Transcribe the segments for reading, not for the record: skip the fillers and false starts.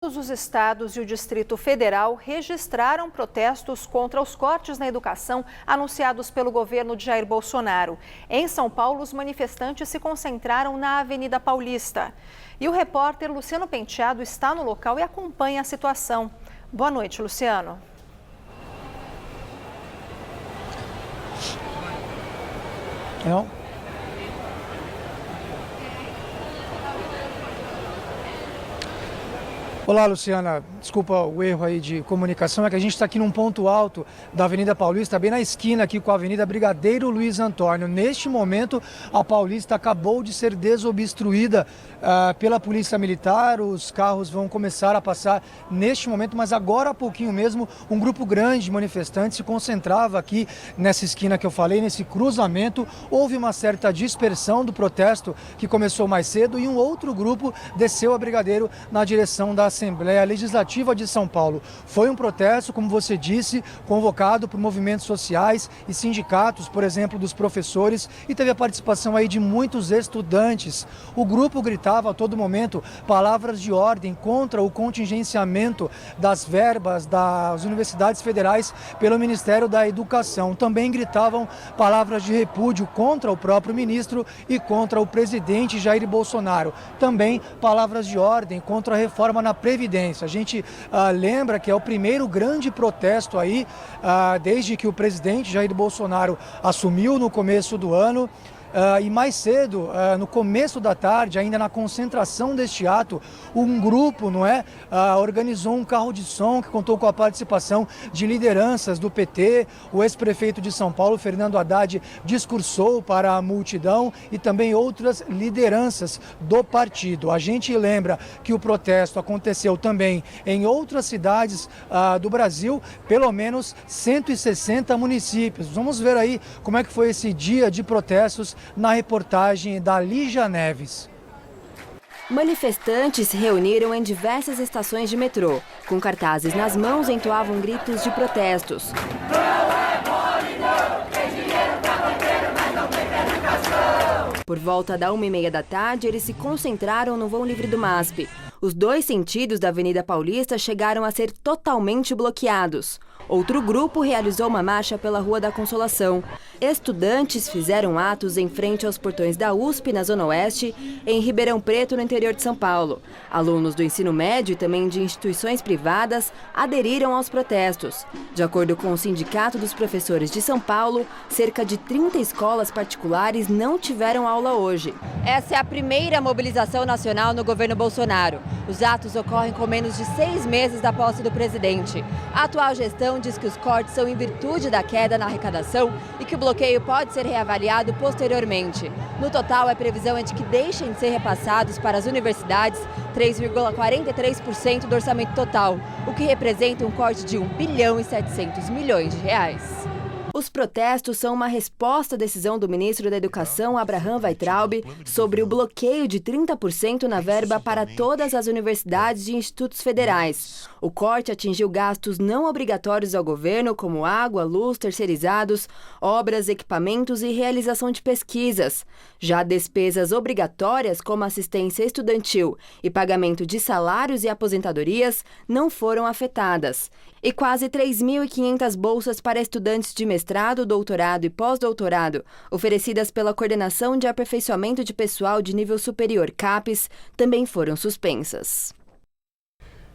Todos os estados e o Distrito Federal registraram protestos contra os cortes na educação anunciados pelo governo de Jair Bolsonaro. Em São Paulo, os manifestantes se concentraram na Avenida Paulista. E o repórter Luciano Penteado está no local e acompanha a situação. Boa noite, Luciano. Olá, Luciana. Desculpa o erro aí de comunicação, é que a gente está aqui num ponto alto da Avenida Paulista, bem na esquina aqui com a Avenida Brigadeiro Luiz Antônio. Neste momento, a Paulista acabou de ser desobstruída pela Polícia Militar. Os carros vão começar a passar neste momento, mas agora há pouquinho mesmo, um grupo grande de manifestantes se concentrava aqui nessa esquina que eu falei, nesse cruzamento. Houve uma certa dispersão do protesto que começou mais cedo e um outro grupo desceu a Brigadeiro na direção da Assembleia Legislativa de São Paulo. Foi um protesto, como você disse, convocado por movimentos sociais e sindicatos, por exemplo, dos professores, e teve a participação aí de muitos estudantes. O grupo gritava a todo momento palavras de ordem contra o contingenciamento das verbas das universidades federais pelo Ministério da Educação. Também gritavam palavras de repúdio contra o próprio ministro e contra o presidente Jair Bolsonaro. Também palavras de ordem contra a reforma na Previdência. A gente lembra que é o primeiro grande protesto aí, desde que o presidente Jair Bolsonaro assumiu no começo do ano. E mais cedo, no começo da tarde, ainda na concentração deste ato, um grupo, organizou um carro de som que contou com a participação de lideranças do PT. O ex-prefeito de São Paulo, Fernando Haddad, discursou para a multidão e também outras lideranças do partido. A gente lembra que o protesto aconteceu também em outras cidades do Brasil, pelo menos 160 municípios. Vamos ver aí como é que foi esse dia de protestos na reportagem da Lígia Neves. Manifestantes se reuniram em diversas estações de metrô. Com cartazes nas mãos, entoavam gritos de protestos. Não é mole, não. Tem dinheiro pra banqueiro, mas não tem pra educação. Por volta da 1h30 da tarde, eles se concentraram no vão livre do MASP. Os dois sentidos da Avenida Paulista chegaram a ser totalmente bloqueados. Outro grupo realizou uma marcha pela Rua da Consolação. Estudantes fizeram atos em frente aos portões da USP, na Zona Oeste, em Ribeirão Preto, no interior de São Paulo. Alunos do ensino médio e também de instituições privadas aderiram aos protestos. De acordo com o Sindicato dos Professores de São Paulo, cerca de 30 escolas particulares não tiveram aula hoje. Essa é a primeira mobilização nacional no governo Bolsonaro. Os atos ocorrem com menos de 6 meses da posse do presidente. A atual gestão diz que os cortes são em virtude da queda na arrecadação e que o bloqueio pode ser reavaliado posteriormente. No total, a previsão é de que deixem de ser repassados para as universidades 3,43% do orçamento total, o que representa um corte de R$ 1,7 bilhão. Os protestos são uma resposta à decisão do ministro da Educação, Abraham Weintraub, sobre o bloqueio de 30% na verba para todas as universidades e institutos federais. O corte atingiu gastos não obrigatórios ao governo, como água, luz, terceirizados, obras, equipamentos e realização de pesquisas. Já despesas obrigatórias, como assistência estudantil e pagamento de salários e aposentadorias, não foram afetadas. E quase 3.500 bolsas para estudantes de mestrado, doutorado e pós-doutorado, oferecidas pela Coordenação de Aperfeiçoamento de Pessoal de Nível Superior, CAPES, também foram suspensas.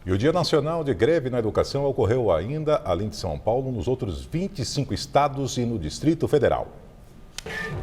E o Dia Nacional de Greve na Educação ocorreu ainda, além de São Paulo, nos outros 25 estados e no Distrito Federal.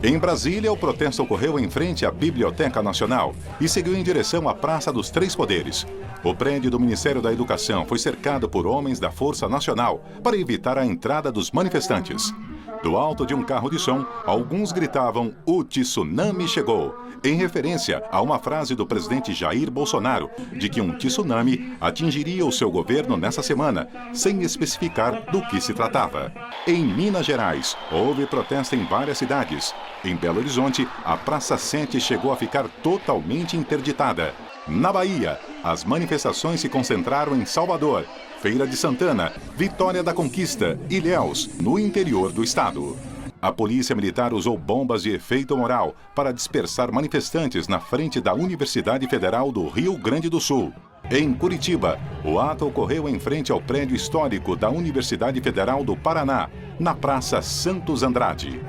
Em Brasília, o protesto ocorreu em frente à Biblioteca Nacional e seguiu em direção à Praça dos Três Poderes. O prédio do Ministério da Educação foi cercado por homens da Força Nacional para evitar a entrada dos manifestantes. Do alto de um carro de som, alguns gritavam "O tsunami chegou", em referência a uma frase do presidente Jair Bolsonaro de que um tsunami atingiria o seu governo nessa semana, sem especificar do que se tratava. Em Minas Gerais, houve protesto em várias cidades. Em Belo Horizonte, a Praça 7 chegou a ficar totalmente interditada. Na Bahia, as manifestações se concentraram em Salvador, Feira de Santana, Vitória da Conquista e Ilhéus, no interior do estado. A Polícia Militar usou bombas de efeito moral para dispersar manifestantes na frente da Universidade Federal do Rio Grande do Sul. Em Curitiba, o ato ocorreu em frente ao prédio histórico da Universidade Federal do Paraná, na Praça Santos Andrade.